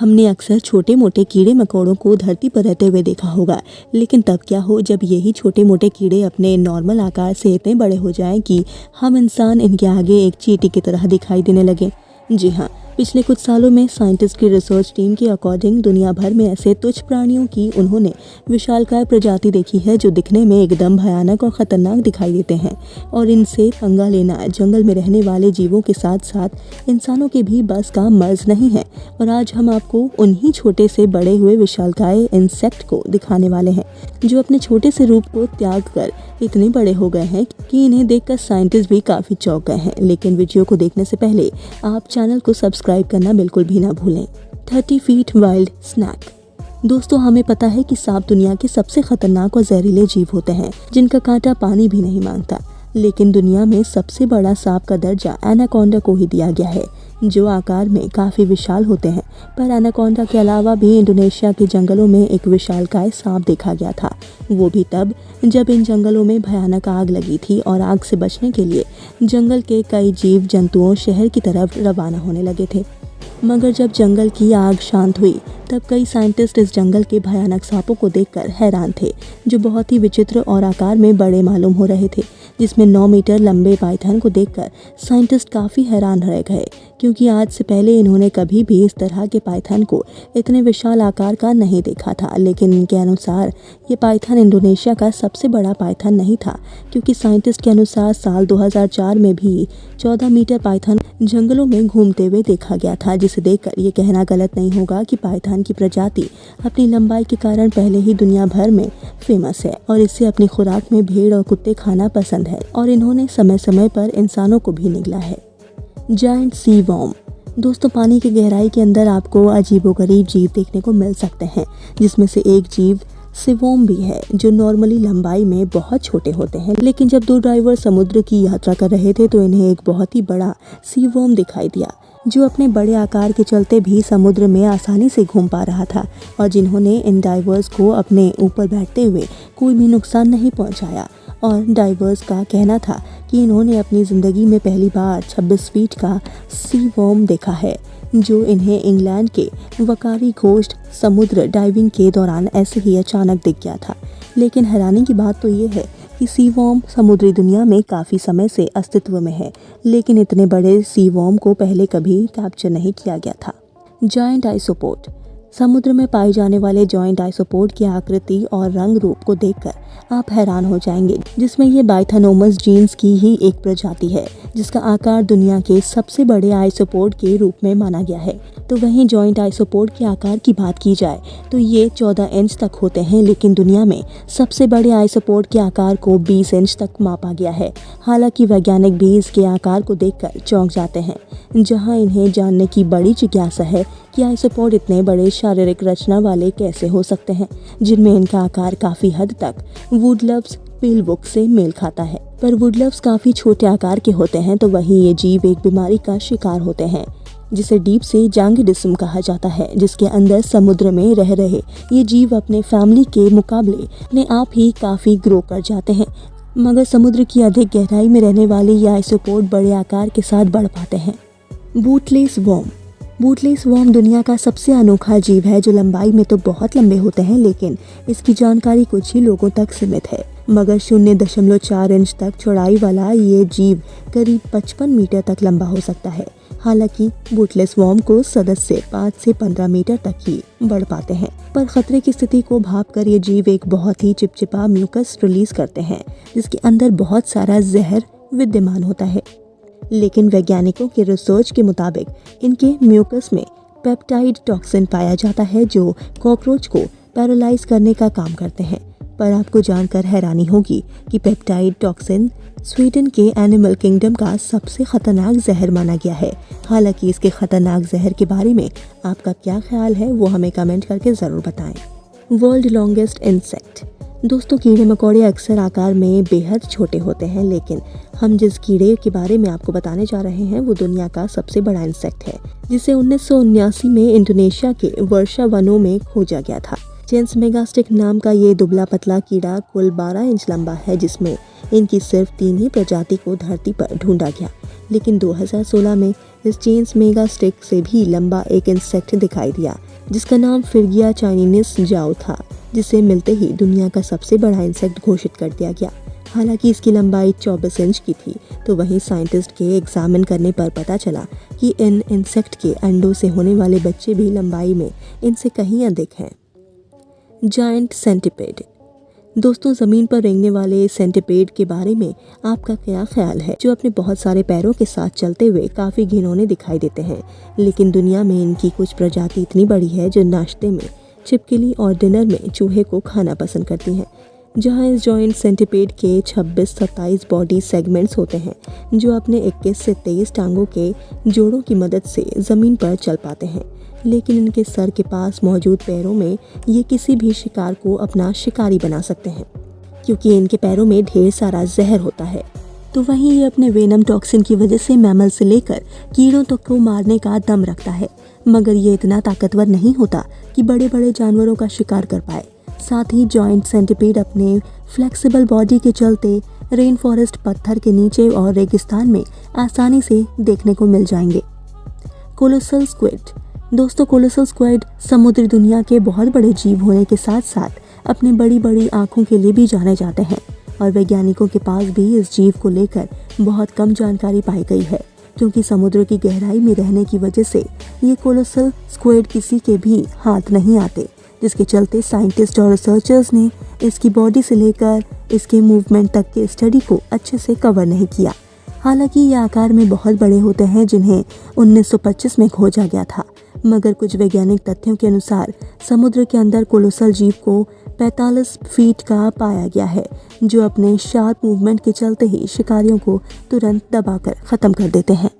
हमने अक्सर छोटे मोटे कीड़े मकोड़ों को धरती पर रहते हुए देखा होगा, लेकिन तब क्या हो जब यही छोटे मोटे कीड़े अपने नॉर्मल आकार से इतने बड़े हो जाएं कि हम इंसान इनके आगे एक चींटी की तरह दिखाई देने लगे। जी हाँ, पिछले कुछ सालों में साइंटिस्ट की रिसर्च टीम के अकॉर्डिंग दुनिया भर में ऐसे तुच्छ प्राणियों की उन्होंने विशालकाय प्रजाति देखी है जो दिखने में एकदम भयानक और खतरनाक दिखाई देते हैं, और इनसे पंगा लेना जंगल में रहने वाले जीवों के साथ साथ इंसानों के भी बस का मर्ज नहीं है। और आज हम आपको उन्हीं छोटे से बड़े हुए विशालकाय इंसेक्ट को दिखाने वाले हैं जो अपने छोटे से रूप को त्याग कर इतने बड़े हो गए हैं कि इन्हें देखकर साइंटिस्ट भी काफ़ी चौंक गए हैं। लेकिन वीडियो को देखने से पहले आप चैनल को सब्सक्राइब करना बिल्कुल भी ना भूलें। 30 फीट वाइल्ड स्नैक। दोस्तों, हमें पता है कि सांप दुनिया के सबसे खतरनाक और जहरीले जीव होते हैं जिनका कांटा पानी भी नहीं मांगता, लेकिन दुनिया में सबसे बड़ा सांप का दर्जा एनाकोंडा को ही दिया गया है जो आकार में काफ़ी विशाल होते हैं। पर एनाकोंडा के अलावा भी इंडोनेशिया के जंगलों में एक विशालकाय सांप देखा गया था, वो भी तब जब इन जंगलों में भयानक आग लगी थी और आग से बचने के लिए जंगल के कई जीव जंतुओं शहर की तरफ रवाना होने लगे थे। मगर जब जंगल की आग शांत हुई तब कई साइंटिस्ट इस जंगल के भयानक सांपों को देखकर हैरान थे जो बहुत ही विचित्र और आकार में बड़े मालूम हो रहे थे, जिसमें 9 मीटर लंबे पाइथन को देखकर साइंटिस्ट काफ़ी हैरान रह गए क्योंकि आज से पहले इन्होंने कभी भी इस तरह के पाइथन को इतने विशाल आकार का नहीं देखा था। लेकिन इनके अनुसार ये पाइथन इंडोनेशिया का सबसे बड़ा पाइथन नहीं था, क्योंकि साइंटिस्ट के अनुसार साल 2004 में भी 14 मीटर पाइथन जंगलों में घूमते हुए देखा गया था, जिसे देखकर ये कहना गलत नहीं होगा कि पाइथन की प्रजाति अपनी लंबाई के कारण पहले ही दुनिया भर में फेमस है और इससे अपनी खुराक में भेड़ और कुत्ते खाना पसंद है, और इन्होंने समय समय पर इंसानों को भी निगला है। जायंट सी वॉर्म। दोस्तों, पानी की गहराई के अंदर आपको अजीबोगरीब जीव देखने को मिल सकते हैं, जिसमें से एक जीव सिवोम भी है जो नॉर्मली लंबाई में बहुत छोटे होते हैं। लेकिन जब 2 ड्राइवर समुद्र की यात्रा कर रहे थे तो इन्हें एक बहुत ही बड़ा सीवॉर्म दिखाई दिया जो अपने बड़े आकार के चलते भी समुद्र में आसानी से घूम पा रहा था, और जिन्होंने इन डाइवर्स को अपने ऊपर बैठते हुए कोई भी नुकसान नहीं पहुंचाया। और डाइवर्स का कहना था कि इन्होंने अपनी ज़िंदगी में पहली बार 26 फीट का सी वॉर्म देखा है जो इन्हें इंग्लैंड के वकारी कोस्ट समुद्र डाइविंग के दौरान ऐसे ही अचानक दिख गया था। लेकिन हैरानी की बात तो ये है कि सी वॉर्म समुद्री दुनिया में काफ़ी समय से अस्तित्व में है, लेकिन इतने बड़े सी वॉर्म को पहले कभी कैप्चर नहीं किया गया था। जायंट आइसोपोड। समुद्र में पाए जाने वाले जॉइंट आइसोपोड की आकृति और रंग रूप को देखकर आप हैरान हो जाएंगे, जिसमें ये बाइथेनोमस जीन्स की ही एक प्रजाति है जिसका आकार दुनिया के सबसे बड़े आइसोपोड के रूप में माना गया है। तो वहीं जॉइंट आइसोपोड के आकार की बात की जाए तो ये 14 इंच तक होते हैं, लेकिन दुनिया में सबसे बड़े आइसोपोड के आकार को 20 इंच तक मापा गया है। हालांकि वैज्ञानिक भी इसके आकार को देखकर चौंक जाते हैं, जहां इन्हें जानने की बड़ी जिज्ञासा है कि आइसोपोड इतने बड़े शारीरिक रचना वाले कैसे हो सकते हैं, जिनमें इनका आकार काफ़ी हद तक वुडलव्स पिलवुक से मेल खाता है। पर वुडलव्स काफ़ी छोटे आकार के होते हैं, तो वहीं ये जीव एक बीमारी का शिकार होते हैं जिसे डीप से जांगिडिज्म कहा जाता है, जिसके अंदर समुद्र में रह रहे ये जीव अपने फैमिली के मुकाबले अपने आप ही काफ़ी ग्रो कर जाते हैं। मगर समुद्र की अधिक गहराई में रहने वाले ये आइसोपोड बड़े आकार के साथ बढ़ पाते हैं। बूटलेस वॉर्म। बूटलेस वॉर्म दुनिया का सबसे अनोखा जीव है जो लंबाई में तो बहुत लंबे होते हैं, लेकिन इसकी जानकारी कुछ ही लोगों तक सीमित है। मगर 0.4 इंच तक चौड़ाई वाला ये जीव करीब 55 मीटर तक लंबा हो सकता है। हालांकि बूटलेस वॉर्म को सदस्य 5 से 15 मीटर तक ही बढ़ पाते हैं। पर खतरे की स्थिति को भांपकर ये जीव एक बहुत ही चिपचिपा म्यूकस रिलीज करते हैं जिसके अंदर बहुत सारा जहर विद्यमान होता है। लेकिन वैज्ञानिकों के रिसर्च के मुताबिक इनके म्यूकस में पेप्टाइड टॉक्सिन पाया जाता है जो कॉकरोच को पैरालाइज करने का काम करते हैं। पर आपको जानकर हैरानी होगी कि पेप्टाइड टॉक्सिन स्वीडन के एनिमल किंगडम का सबसे खतरनाक जहर माना गया है। हालांकि इसके खतरनाक जहर के बारे में आपका क्या ख्याल है वो हमें कमेंट करके ज़रूर बताएं। World longest insect. दोस्तों, कीड़े मकोड़े अक्सर आकार में बेहद छोटे होते हैं, लेकिन हम जिस कीड़े के बारे में आपको बताने जा रहे हैं वो दुनिया का सबसे बड़ा इंसेक्ट है, जिसे 1979 में इंडोनेशिया के वर्षा वनों में खोजा गया था। जेंस मेगास्टिक नाम का ये दुबला पतला कीड़ा कुल 12 इंच लंबा है, जिसमें इनकी सिर्फ 3 ही प्रजाति को धरती पर ढूंढा गया। लेकिन 2016 में इस जेन्स मेगास्टिक से भी लंबा एक इंसेक्ट दिखाई दिया जिसका नाम फिरगिया चाइनीनिस जाओ था, जिसे मिलते ही दुनिया का सबसे बड़ा इंसेक्ट घोषित कर दिया गया। हालांकि इसकी लंबाई 24 इंच की थी, तो वहीं साइंटिस्ट के एग्जामिन करने पर पता चला कि इन इंसेक्ट के अंडों से होने वाले बच्चे भी लंबाई में इनसे कहीं अधिक हैं। जायंट सेंटिपेड। दोस्तों, ज़मीन पर रेंगने वाले सेंटिपेड के बारे में आपका क्या ख्याल है, जो अपने बहुत सारे पैरों के साथ चलते हुए काफ़ी घिनौने दिखाई देते हैं, लेकिन दुनिया में इनकी कुछ प्रजाति इतनी बड़ी है जो नाश्ते में, छिपकली और डिनर में चूहे को खाना पसंद करती हैं। जहां इस जॉइंट सेंटिपेड के 26-27 बॉडी सेगमेंट्स होते हैं जो अपने 21 से 23 टांगों के जोड़ों की मदद से ज़मीन पर चल पाते हैं, लेकिन इनके सर के पास मौजूद पैरों में ये किसी भी शिकार को अपना शिकारी बना सकते हैं, क्योंकि इनके पैरों में ढेर सारा जहर होता है। तो वहीं ये अपने वेनम टॉक्सिन की वजह से मैमल से लेकर कीड़ों तक को मारने का दम रखता है, मगर ये इतना ताकतवर नहीं होता कि बड़े बड़े जानवरों का शिकार कर पाए। साथ ही जॉइंट सेंटिपेड अपने फ्लेक्सिबल बॉडी के चलते रेन फॉरेस्ट, पत्थर के नीचे और रेगिस्तान में आसानी से देखने को मिल जाएंगे। Colossal squid. दोस्तों, कोलोसल स्क्विड समुद्री दुनिया के बहुत बड़े जीव होने के साथ साथ अपनी बड़ी बड़ी आँखों के लिए भी जाने जाते हैं, और वैज्ञानिकों के पास भी इस जीव को लेकर बहुत कम जानकारी पाई गई है, क्योंकि समुद्र की गहराई में रहने की वजह से ये कोलोसल स्क्विड किसी के भी हाथ नहीं आते, जिसके चलते साइंटिस्ट और रिसर्चर्स ने इसकी बॉडी से लेकर इसके मूवमेंट तक के स्टडी को अच्छे से कवर नहीं किया। हालांकि ये आकार में बहुत बड़े होते हैं, जिन्हें 1925 में खोजा गया था, मगर कुछ वैज्ञानिक तथ्यों के अनुसार समुद्र के अंदर कोलोसल जीव को 45 फीट का पाया गया है, जो अपने शार्प मूवमेंट के चलते ही शिकारियों को तुरंत दबाकर ख़त्म कर देते हैं।